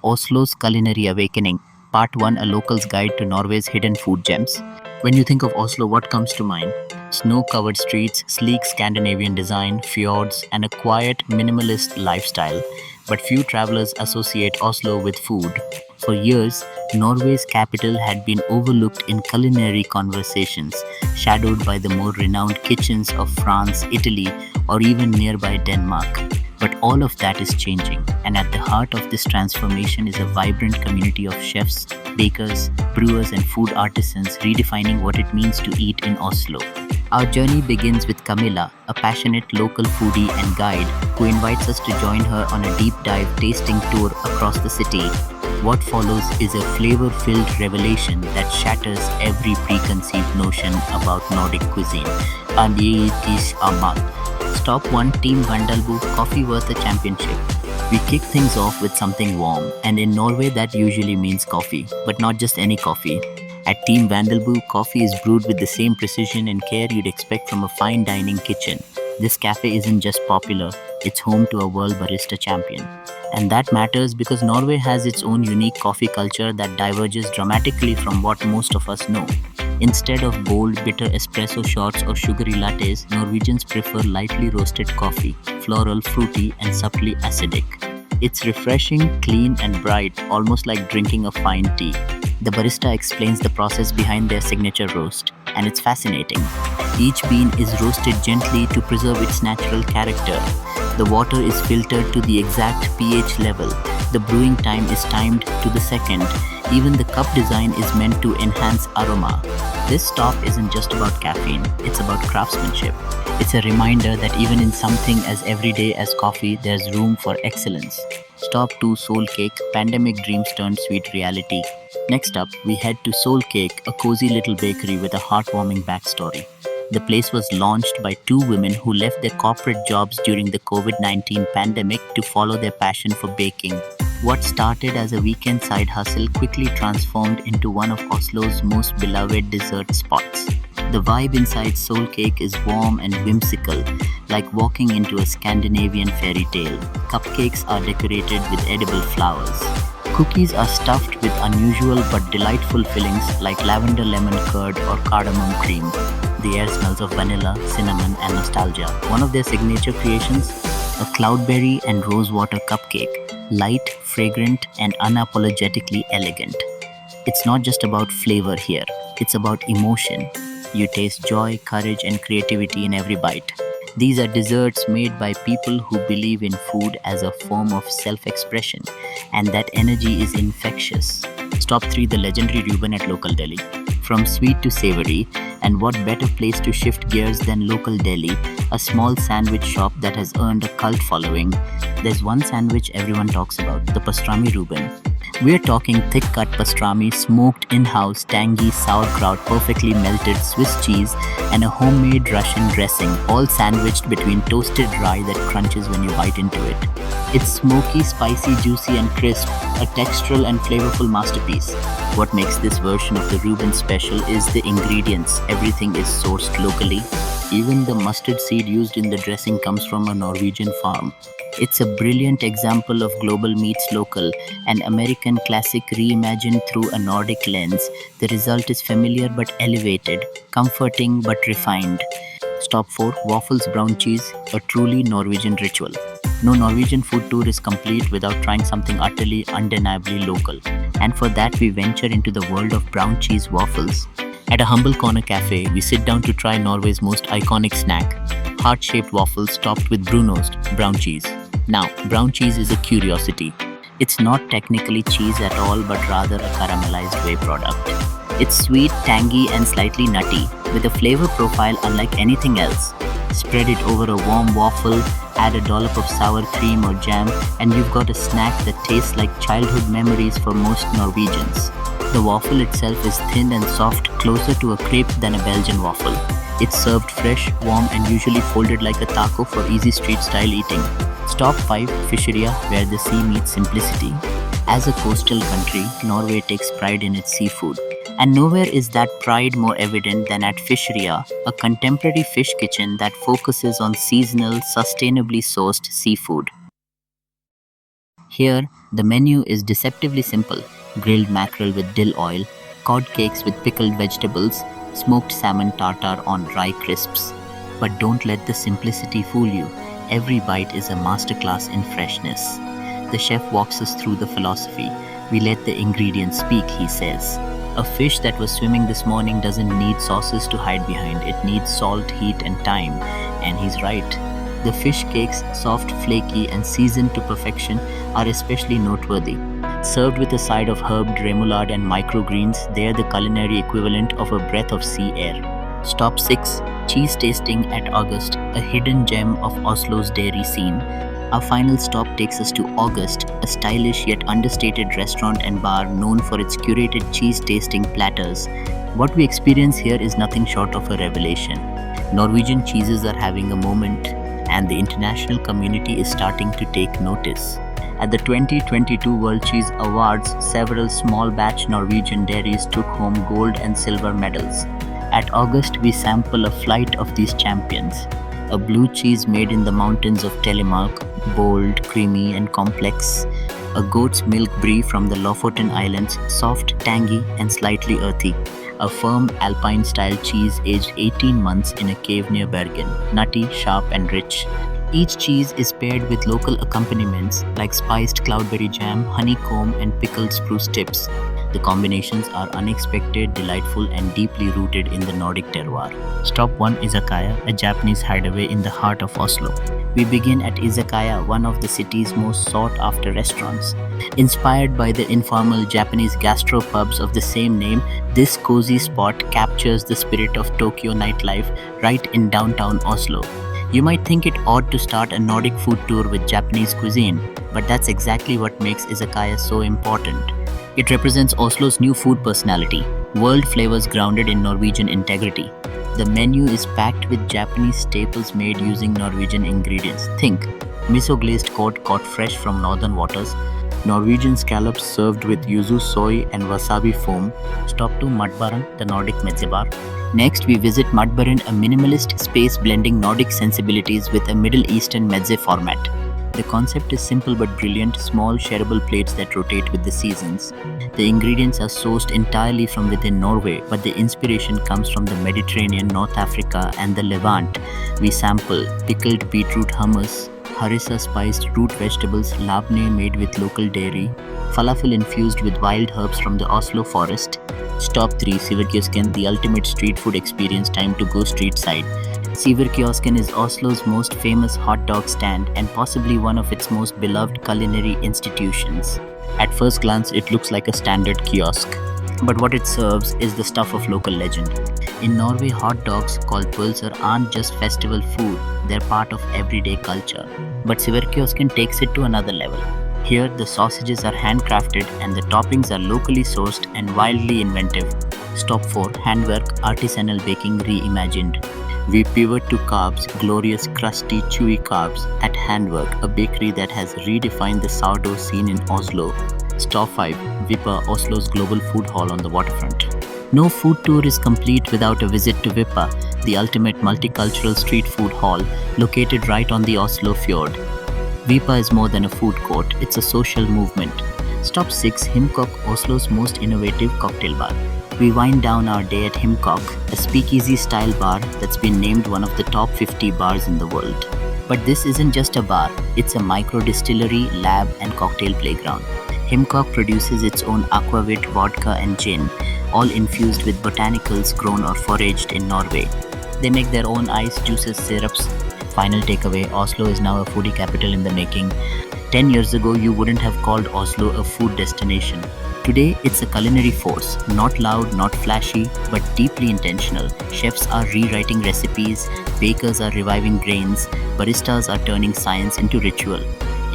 Oslo's Culinary Awakening, Part 1, a local's guide to Norway's hidden food gems. When you think of Oslo, what comes to mind? Snow-covered streets, sleek Scandinavian design, fjords, and a quiet, minimalist lifestyle. But few travelers associate Oslo with food. For years, Norway's capital had been overlooked in culinary conversations, shadowed by the more renowned kitchens of France, Italy, or even nearby Denmark. But all of that is changing, and at the heart of this transformation is a vibrant community of chefs, bakers, brewers, and food artisans redefining what it means to eat in Oslo. Our journey begins with Camilla, a passionate local foodie and guide who invites us to join her on a deep dive tasting tour across the city. What follows is a flavor-filled revelation that shatters every preconceived notion about Nordic cuisine. Stop 1, Team Vandalbu, coffee worth a championship. We kick things off with something warm, and in Norway that usually means coffee, but not just any coffee. At Team Vandalbu, coffee is brewed with the same precision and care you'd expect from a fine dining kitchen. This cafe isn't just popular, it's home to a world barista champion. And that matters because Norway has its own unique coffee culture that diverges dramatically from what most of us know. Instead of bold, bitter espresso shots or sugary lattes, Norwegians prefer lightly roasted coffee, floral, fruity, and subtly acidic. It's refreshing, clean, and bright, almost like drinking a fine tea. The barista explains the process behind their signature roast, and it's fascinating. Each bean is roasted gently to preserve its natural character. The water is filtered to the exact pH level. The brewing time is timed to the second. Even the cup design is meant to enhance aroma. This stop isn't just about caffeine, it's about craftsmanship. It's a reminder that even in something as everyday as coffee, there's room for excellence. Stop 2, Soul Cake, pandemic dreams turned sweet reality. Next up, we head to Soul Cake, a cozy little bakery with a heartwarming backstory. The place was launched by 2 women who left their corporate jobs during the COVID-19 pandemic to follow their passion for baking. What started as a weekend side hustle quickly transformed into one of Oslo's most beloved dessert spots. The vibe inside Soul Cake is warm and whimsical, like walking into a Scandinavian fairy tale. Cupcakes are decorated with edible flowers. Cookies are stuffed with unusual but delightful fillings like lavender lemon curd or cardamom cream. The air smells of vanilla, cinnamon, and nostalgia. One of their signature creations, a cloudberry and rosewater cupcake, light, fragrant, and unapologetically elegant. It's not just about flavor here, it's about emotion. You taste joy, courage, and creativity in every bite. These are desserts made by people who believe in food as a form of self-expression, and that energy is infectious. Stop 3, the legendary Reuben at Local Deli. From sweet to savory, and what better place to shift gears than Local Deli, a small sandwich shop that has earned a cult following. There's one sandwich everyone talks about, the pastrami Reuben. We're talking thick-cut pastrami, smoked in-house, tangy sauerkraut, perfectly melted Swiss cheese, and a homemade Russian dressing, all sandwiched between toasted rye that crunches when you bite into it. It's smoky, spicy, juicy, and crisp, a textural and flavorful masterpiece. What makes this version of the Reuben special is the ingredients. Everything is sourced locally. Even the mustard seed used in the dressing comes from a Norwegian farm. It's a brilliant example of global meets local, an American classic reimagined through a Nordic lens. The result is familiar but elevated, comforting but refined. Stop 4, Waffles Brown Cheese, a truly Norwegian ritual. No Norwegian food tour is complete without trying something utterly, undeniably local. And for that, we venture into the world of brown cheese waffles. At a humble corner cafe, we sit down to try Norway's most iconic snack, heart-shaped waffles topped with brunost, brown cheese. Now, brown cheese is a curiosity. It's not technically cheese at all, but rather a caramelized whey product. It's sweet, tangy, and slightly nutty, with a flavor profile unlike anything else. Spread it over a warm waffle, add a dollop of sour cream or jam, and you've got a snack that tastes like childhood memories for most Norwegians. The waffle itself is thin and soft, closer to a crepe than a Belgian waffle. It's served fresh, warm, and usually folded like a taco for easy street-style eating. Stop 5, Fisheria, where the sea meets simplicity. As a coastal country, Norway takes pride in its seafood. And nowhere is that pride more evident than at Fisheria, a contemporary fish kitchen that focuses on seasonal, sustainably sourced seafood. Here, The menu is deceptively simple: grilled mackerel with dill oil, cod cakes with pickled vegetables, smoked salmon tartare on rye crisps. But don't let the simplicity fool you. Every bite is a masterclass in freshness. The chef walks us through the philosophy. We let the ingredients speak, he says. A fish that was swimming this morning doesn't need sauces to hide behind. It needs salt, heat, and time. And he's right. The fish cakes, soft, flaky, and seasoned to perfection, are especially noteworthy. Served with a side of herbed remoulade and microgreens, they are the culinary equivalent of a breath of sea air. Stop 6. Cheese tasting at August, a hidden gem of Oslo's dairy scene. Our final stop takes us to August, a stylish yet understated restaurant and bar known for its curated cheese tasting platters. What we experience here is nothing short of a revelation. Norwegian cheeses are having a moment, and the international community is starting to take notice. At the 2022 World Cheese Awards, several small batch Norwegian dairies took home gold and silver medals. At August, we sample a flight of these champions. A blue cheese made in the mountains of Telemark, bold, creamy, and complex. A goat's milk brie from the Lofoten Islands, soft, tangy, and slightly earthy. A firm Alpine-style cheese aged 18 months in a cave near Bergen, nutty, sharp, and rich. Each cheese is paired with local accompaniments like spiced cloudberry jam, honeycomb, and pickled spruce tips. The combinations are unexpected, delightful, and deeply rooted in the Nordic terroir. Stop 1: Izakaya, a Japanese hideaway in the heart of Oslo. We begin at Izakaya, one of the city's most sought-after restaurants. Inspired by the informal Japanese gastropubs of the same name, this cozy spot captures the spirit of Tokyo nightlife right in downtown Oslo. You might think it odd to start a Nordic food tour with Japanese cuisine, but that's exactly what makes Izakaya so important. It represents Oslo's new food personality, world flavors grounded in Norwegian integrity. The menu is packed with Japanese staples made using Norwegian ingredients. Think miso-glazed cod caught fresh from northern waters, Norwegian scallops served with yuzu soy and wasabi foam. Stop 2: Mudbarn, the Nordic mezze bar. Next, we visit Mudbarn, a minimalist space blending Nordic sensibilities with a Middle Eastern mezze format. The concept is simple but brilliant: small, shareable plates that rotate with the seasons. The ingredients are sourced entirely from within Norway, but the inspiration comes from the Mediterranean, North Africa, and the Levant. We sample pickled beetroot hummus, harissa spiced root vegetables, labne made with local dairy, falafel infused with wild herbs from the Oslo forest. Stop 3: Siverkiosken, the ultimate street food experience. Time to go street side. Siverkiosken is Oslo's most famous hot dog stand and possibly one of its most beloved culinary institutions. At first glance, it looks like a standard kiosk, but what it serves is the stuff of local legend. In Norway, hot dogs, called pølser, aren't just festival food, they're part of everyday culture. But Siverkiosken takes it to another level. Here, the sausages are handcrafted and the toppings are locally sourced and wildly inventive. Stop 4: Handwork, artisanal baking reimagined. We pivot to carbs, glorious, crusty, chewy carbs at Handwork, a bakery that has redefined the sourdough scene in Oslo. Stop 5: Vippa, Oslo's global food hall on the waterfront. No food tour is complete without a visit to Vippa, the ultimate multicultural street food hall located right on the Oslo Fjord. Vippa is more than a food court, it's a social movement. Stop 6: Himkok, Oslo's most innovative cocktail bar. We wind down our day at Himkok, a speakeasy-style bar that's been named one of the top 50 bars in the world. But this isn't just a bar, it's a micro-distillery, lab, and cocktail playground. Himkok produces its own aquavit, vodka, and gin, all infused with botanicals grown or foraged in Norway. They make their own ice, juices, syrups. Final takeaway: Oslo is now a foodie capital in the making. 10 years ago, you wouldn't have called Oslo a food destination. Today, it's a culinary force, not loud, not flashy, but deeply intentional. Chefs are rewriting recipes, bakers are reviving grains, baristas are turning science into ritual.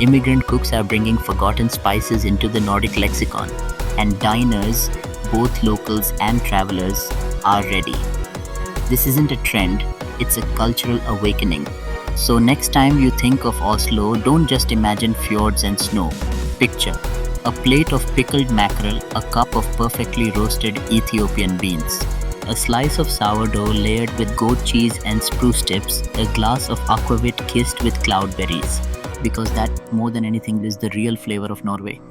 Immigrant cooks are bringing forgotten spices into the Nordic lexicon. And diners, both locals and travelers, are ready. This isn't a trend, it's a cultural awakening. So next time you think of Oslo, don't just imagine fjords and snow. Picture a plate of pickled mackerel, a cup of perfectly roasted Ethiopian beans, a slice of sourdough layered with goat cheese and spruce tips, a glass of aquavit kissed with cloudberries. Because that, more than anything, is the real flavor of Norway.